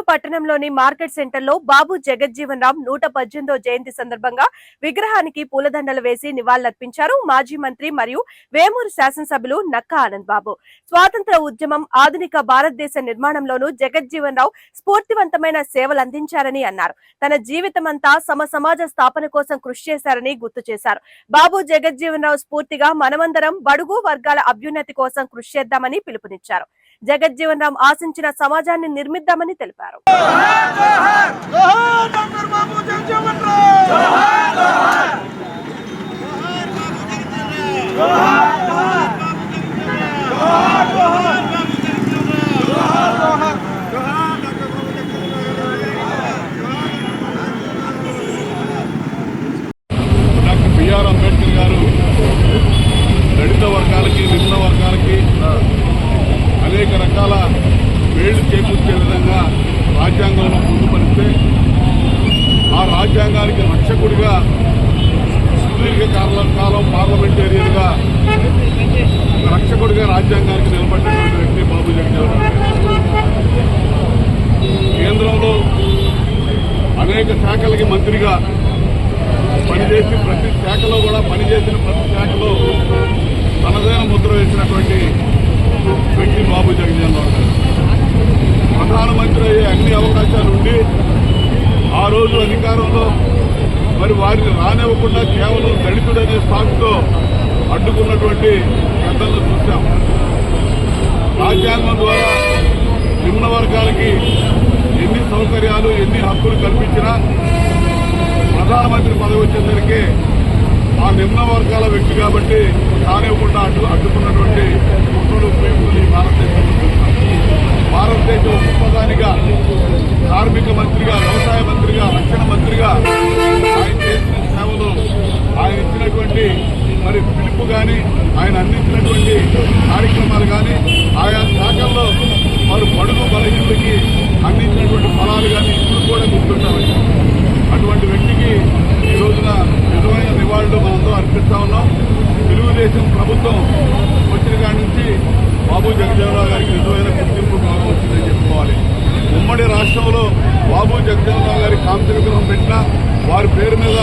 పట్టణంలోని market centre లో బాబు జగజ్జీవన్ రామ్ 118వ జయంతి సందర్భంగా విగ్రహానికి పూలదండలు వేసి నివాళులర్పించారు మాజీ మంత్రి మరియు వేమూరు శాసనసభ్యులు నక్కా ఆనంద్ బాబు. స్వాతంత్ర ఉద్యమం, ఆధునిక భారతదేశ నిర్మాణంలోనూ జగజ్జీవన్ రావు స్ఫూర్తివంతమైన సేవలు అందించారని అన్నారు. తన జీవితమంతా సమాజ స్థాపన కోసం కృషి చేశారని గుర్తు చేశారు. బాబు జగజ్జీవన్ రావు స్ఫూర్తిగా మనమందరం బడుగు వర్గాల అభ్యున్నతి కోసం కృషి చేద్దామని పిలుపునిచ్చారు. జగజ్జీవన్ రామ్ ఆశించిన సమాజాన్ని నిర్మిద్దామని తెలిపారు. డాక్టర్ బిఆర్ అంబేద్కర్ గారు దళిత వర్గాలకి, నిమ్న వర్గాలకి అనేక రకాల మేళ్లు చేకూర్చే విధంగా రాజ్యాంగంలో పొందుపరిస్తే ఆ రాజ్యాంగానికి రక్షకుడిగా సుదీర్ఘకాలం పార్లమెంటేరియన్గా రక్షకుడిగా రాజ్యాంగానికి నిలబడినటువంటి వ్యక్తి బాబు జగజ్జీవన్ రావు. కేంద్రంలో అనేక శాఖలకి మంత్రిగా పనిచేసి ప్రతి శాఖలో కూడా పనిచేసిన ప్రతి శాఖలో తనదైన ముద్ర వేసినటువంటి వ్యక్తి బాబు జగజ్జీవన్ రావు గారు. ప్రధానమంత్రి అయ్యే అన్ని అవకాశాలు ఉండి ఆ రోజు అధికారంలో మరి వారిని రానివ్వకుండా కేవలం దళితుడనే సాకుతో అడ్డుకున్నటువంటి పెద్దలను చూశాం. రాజ్యాంగం ద్వారా నిమ్న వర్గాలకి ఎన్ని సౌకర్యాలు, ఎన్ని హక్కులు కల్పించినా ప్రధానమంత్రి పదవి వచ్చేసరికి ఆ నిమ్న వర్గాల వ్యక్తి కాబట్టి రానివ్వకుండా అడ్డుకున్నటువంటి కుట్రలు, ప్రేమలు ఈ భారతదేశంలో చూస్తాం. భారతదేశ ఉపప్రధానిగా, కార్మిక మంత్రిగా, వ్యవసాయ మంత్రిగా, రక్షణ మంత్రిగా ఆయన చేసిన సేవలు, ఆయన ఇచ్చినటువంటి మరి పిలుపు కానీ, ఆయన అందించినటువంటి కార్యక్రమాలు కానీ, ఆయా శాఖల్లో మరి బడుగు బలహీనులకి అందించినటువంటి ఫలాలు కానీ ఇప్పుడు కూడా గుర్తుంటామని అటువంటి వ్యక్తికి ఈ రోజున నిజమైన నివాళులు మనందరూ అర్పిస్తా ఉన్నాం. తెలుగుదేశం ప్రభుత్వం వచ్చిన కాడి నుంచి బాబు జగజ్జీవన్ రావు గారికి నిజమైన గుర్తింపు భాగం వచ్చిందని చెప్పుకోవాలి. ఉమ్మడి రాష్ట్రంలో బాబు జగజ్జీవన్ రావు గారి కాంస్య విగ్రహం పెట్టినా, వారి పేరు మీద